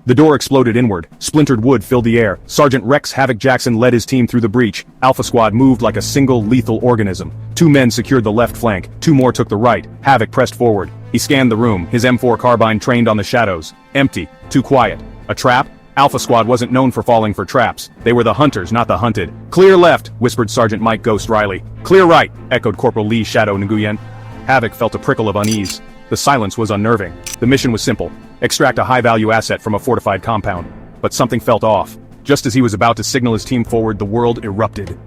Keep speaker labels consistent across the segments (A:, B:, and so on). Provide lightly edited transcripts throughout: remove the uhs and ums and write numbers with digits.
A: The door exploded inward, splintered wood filled the air. Sergeant Rex Havoc Jackson led his team through the breach. Alpha Squad moved like a single lethal organism. 2 men secured the left flank, 2 more took the right. Havoc pressed forward. He scanned the room, his M4 carbine trained on the shadows. Empty, too quiet. A trap? Alpha Squad wasn't known for falling for traps. They were the hunters, not the hunted. "Clear left," whispered Sergeant Mike Ghost Riley. "Clear right," echoed Corporal Lee Shadow Nguyen. Havoc felt a prickle of unease. The silence was unnerving. The mission was simple: extract a high-value asset from a fortified compound. But something felt off. Just as he was about to signal his team forward, the world erupted.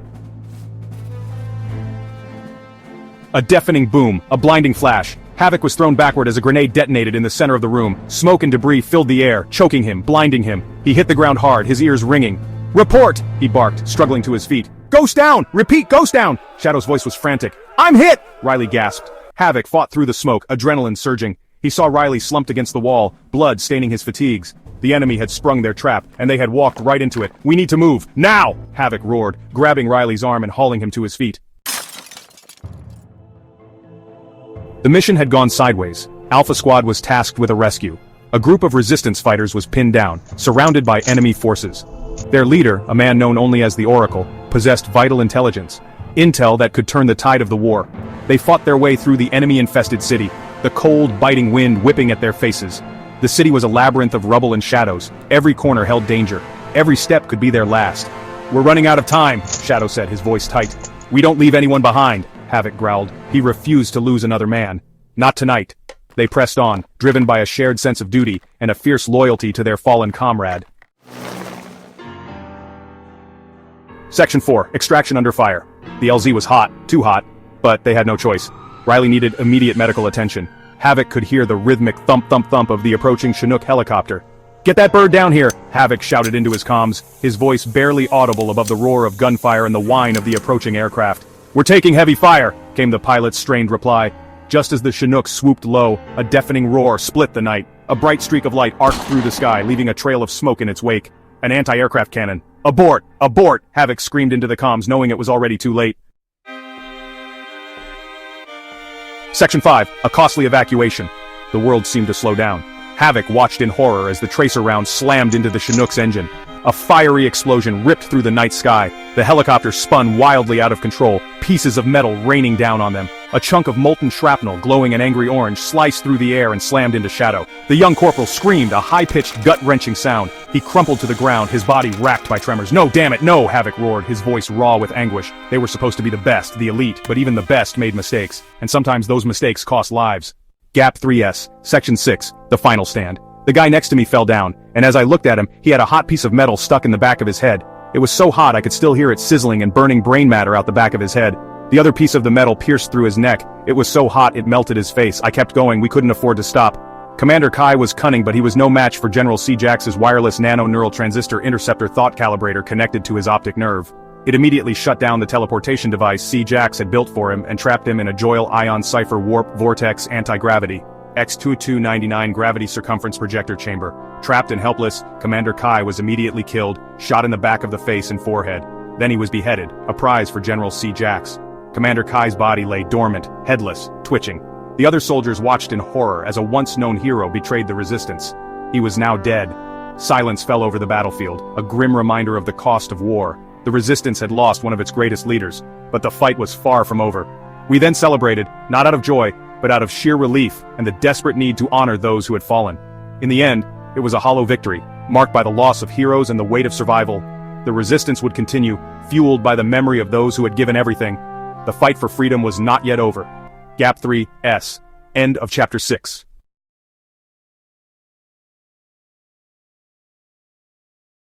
A: A deafening boom, a blinding flash. Havoc was thrown backward as a grenade detonated in the center of the room. Smoke and debris filled the air, choking him, blinding him. He hit the ground hard, his ears ringing. "Report!" he barked, struggling to his feet. "Ghost down! Repeat, ghost down!" Shadow's voice was frantic. "I'm hit!" Riley gasped. Havoc fought through the smoke, adrenaline surging. He saw Riley slumped against the wall, blood staining his fatigues. The enemy had sprung their trap, and they had walked right into it. "We need to move, now!" Havoc roared, grabbing Riley's arm and hauling him to his feet. The mission had gone sideways. Alpha Squad was tasked with a rescue. A group of resistance fighters was pinned down, surrounded by enemy forces. Their leader, a man known only as the Oracle, possessed vital intelligence. Intel that could turn the tide of the war. They fought their way through the enemy-infested city, the cold, biting wind whipping at their faces. The city was a labyrinth of rubble and shadows. Every corner held danger. Every step could be their last. "We're running out of time," Shadow said, his voice tight. "We don't leave anyone behind," Havoc growled. He refused to lose another man. Not tonight. They pressed on, driven by a shared sense of duty and a fierce loyalty to their fallen comrade. Section 4. Extraction under fire. The LZ was hot, too hot, but they had no choice. Riley needed immediate medical attention. Havoc could hear the rhythmic thump-thump-thump of the approaching Chinook helicopter. "Get that bird down here!" Havoc shouted into his comms, his voice barely audible above the roar of gunfire and the whine of the approaching aircraft. "We're taking heavy fire," came the pilot's strained reply. Just as the Chinook swooped low, a deafening roar split the night. A bright streak of light arced through the sky, leaving a trail of smoke in its wake. An anti-aircraft cannon. "Abort! Abort!" Havoc screamed into the comms, knowing it was already too late. Section 5. A costly evacuation. The world seemed to slow down. Havoc watched in horror as the tracer round slammed into the Chinook's engine. A fiery explosion ripped through the night sky. The helicopter spun wildly out of control, pieces of metal raining down on them. A chunk of molten shrapnel, glowing an angry orange, sliced through the air and slammed into Shadow. The young corporal screamed, a high-pitched, gut-wrenching sound. He crumpled to the ground, his body racked by tremors. "No, damn it, no!" Havoc roared, his voice raw with anguish. They were supposed to be the best, the elite, but even the best made mistakes. And sometimes those mistakes cost lives. Gap 3S, Section 6, the final stand. The guy next to me fell down, and as I looked at him, he had a hot piece of metal stuck in the back of his head. It was so hot I could still hear it sizzling and burning brain matter out the back of his head. The other piece of the metal pierced through his neck. It was so hot it melted his face. I kept going, we couldn't afford to stop. Commander Kai was cunning, but he was no match for General C. Jax's wireless nano-neural transistor interceptor thought calibrator connected to his optic nerve. It immediately shut down the teleportation device C. Jax had built for him and trapped him in a Joyle ion cipher warp vortex anti-gravity. X-2299 gravity circumference projector chamber. Trapped and helpless, Commander Kai was immediately killed, shot in the back of the face and forehead. Then he was beheaded, a prize for General C. Jax. Commander Kai's body lay dormant, headless, twitching. The other soldiers watched in horror as a once-known hero betrayed the resistance. He was now dead. Silence fell over the battlefield, a grim reminder of the cost of war. The resistance had lost one of its greatest leaders, but the fight was far from over. We then celebrated, not out of joy, but out of sheer relief and the desperate need to honor those who had fallen. In the end, it was a hollow victory, marked by the loss of heroes and the weight of survival. The resistance would continue, fueled by the memory of those who had given everything. The fight for freedom was not yet over. Gap 3S. End of Chapter 6.